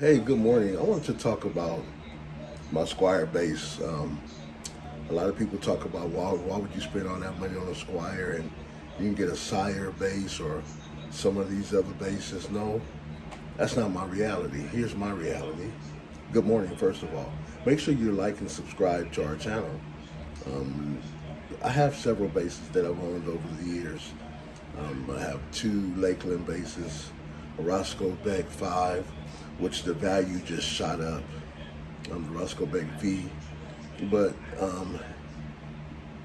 Hey, good morning. I wanted to talk about my Squier bass. A lot of people talk about why would you spend all that money on a Squier and you can get a Sire bass or some of these other basses. No, that's not my reality. Here's my reality. Good morning, first of all. Make sure you like and subscribe to our channel. Um, I have several basses that I've owned over the years. I have two Lakeland basses, a Roscoe Beck 5, which the value just shot up. The Roscoe Beck V. But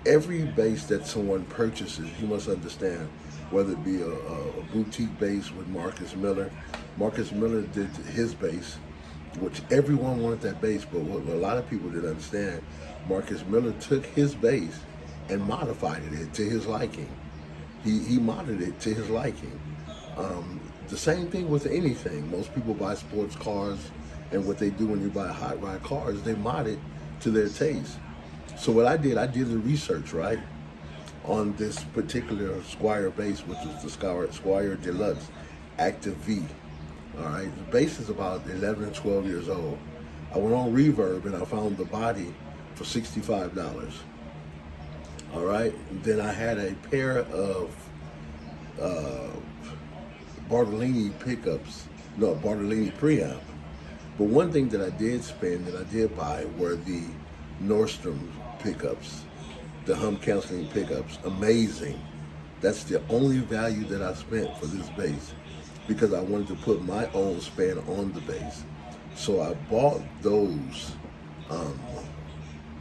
every bass that someone purchases, you must understand, whether it be a boutique bass with Marcus Miller. Marcus Miller did his bass, which everyone wanted that bass, but what a lot of people didn't understand, Marcus Miller took his bass and modified it to his liking. He modded it to his liking. The same thing with anything. Most people buy sports cars, and what they do when you buy hot rod cars, they mod it to their taste. So what I did the research, right, on this particular Squier bass, which is the Squier Deluxe Active V. All right, the bass is about 11 or 12 years old. I went on Reverb and I found the body for $65. All right, then I had a pair of uh, Bartolini pickups, no, Bartolini preamp. But one thing that I did spend and I did buy were the Nordstrom pickups, the hum canceling pickups. Amazing. That's the only value that I spent for this bass because I wanted to put my own spin on the bass. So I bought those um,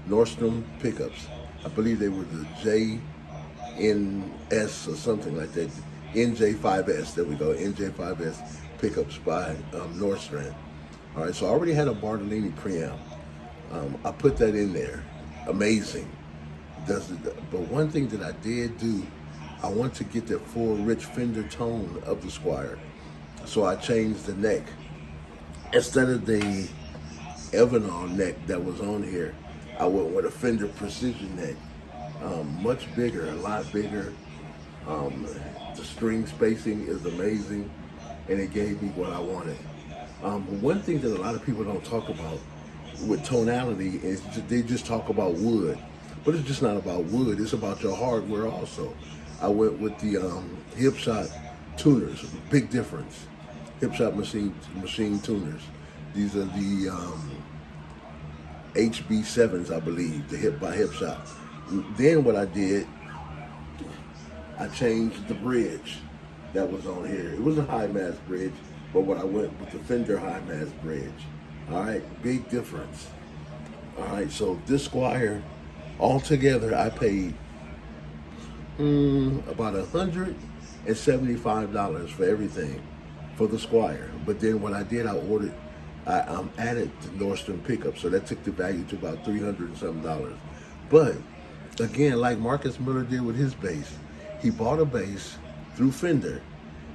Nordstrom pickups. I believe they were the JNS or something like that. NJ5S, there we go, NJ5S pickups by Nordstrom. All right, so I already had a Bartolini preamp. I put that in there. Amazing. But one thing that I did do, I want to get the full rich Fender tone of the Squier. So I changed the neck. Instead of the Evanol neck that was on here, I went with a Fender Precision neck. Much bigger, a lot bigger. The string spacing is amazing, and it gave me what I wanted. One thing that a lot of people don't talk about with tonality is they just talk about wood, but it's just not about wood. It's about your hardware also. I went with the Hipshot tuners. Big difference. Hipshot machine tuners. These are the HB7s, I believe, the hip by Hipshot. Then what I did, I changed the bridge that was on here. It was a high mass bridge, but what I went with the Fender high mass bridge. All right, big difference. All right, so this Squier, altogether, I paid about $175 for everything for the Squier. But then what I did, I added the Nordstrom pickup, so that took the value to about $300 and something dollars. But again, like Marcus Miller did with his bass, he bought a bass through Fender,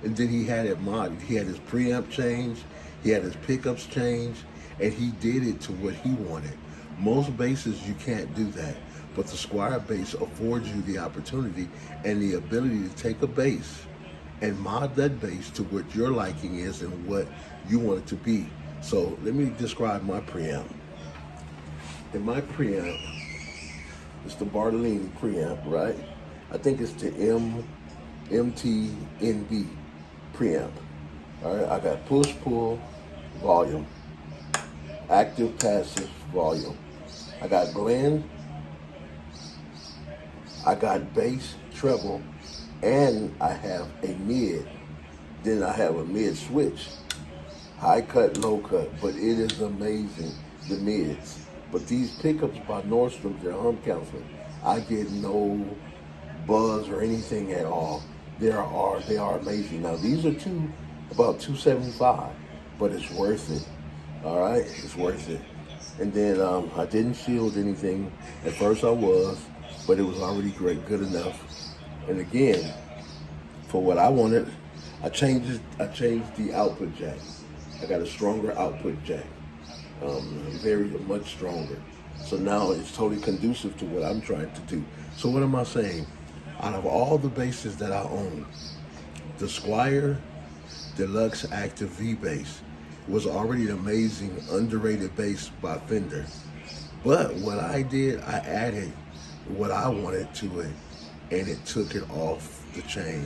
and then he had it modded. He had his preamp changed, he had his pickups changed, and he did it to what he wanted. Most basses, you can't do that, but the Squier bass affords you the opportunity and the ability to take a bass and mod that bass to what your liking is and what you want it to be. So let me describe my preamp. In my preamp, it's the Bartolini preamp, right? I think it's the MTNB preamp. All right, I got push-pull volume, active passive volume. I got blend, I got bass, treble, and I have a mid. Then I have a mid switch, high cut, low cut, but it is amazing, the mids. But these pickups by Nordstrom, they're hum counseling. I get no buzz or anything at all. They are amazing. Now these are about $275, but it's worth it. All right, it's worth it. And then I didn't shield anything. At first I was, but it was already good enough. And again, for what I wanted, I changed the output jack. I got a stronger output jack, very much stronger. So now it's totally conducive to what I'm trying to do. So what am I saying? Out of all the basses that I own, the Squier Deluxe Active V bass was already an amazing, underrated bass by Fender. But what I did, I added what I wanted to it, and it took it off the chain.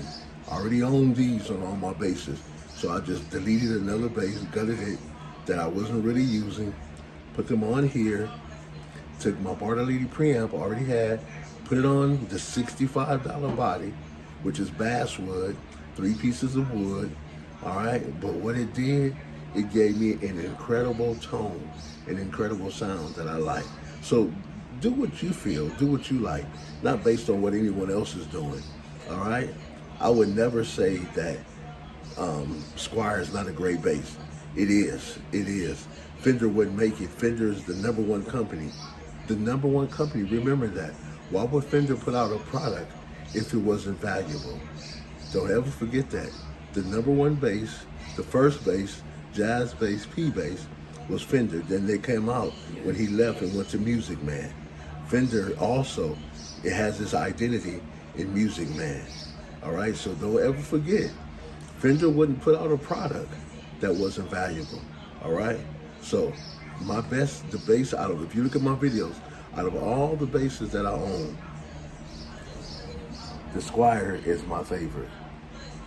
I already owned these on all my basses, so I just deleted another bass, gutted it, that I wasn't really using, put them on here, took my Bartolini preamp I already had, put it on the $65 body, which is basswood, 3 pieces of wood, all right? But what it did, it gave me an incredible tone, an incredible sound that I like. So do what you feel, do what you like, not based on what anyone else is doing, all right? I would never say that Squier is not a great bass. It is, it is. Fender wouldn't make it. Fender is the #1 company. The #1 company, remember that. Why would Fender put out a product if it wasn't valuable? Don't ever forget that. The #1 bass, the first bass, jazz bass, P bass, was Fender. Then they came out when he left and went to Music Man. Fender also, it has its identity in Music Man. All right, so don't ever forget, Fender wouldn't put out a product that wasn't valuable. All right, so my best, the bass out of, if you look at my videos, out of all the basses that I own, the Squier is my favorite.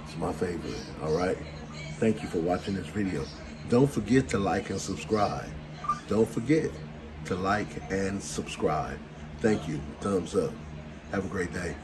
It's my favorite, all right? Thank you for watching this video. Don't forget to like and subscribe. Don't forget to like and subscribe. Thank you. Thumbs up. Have a great day.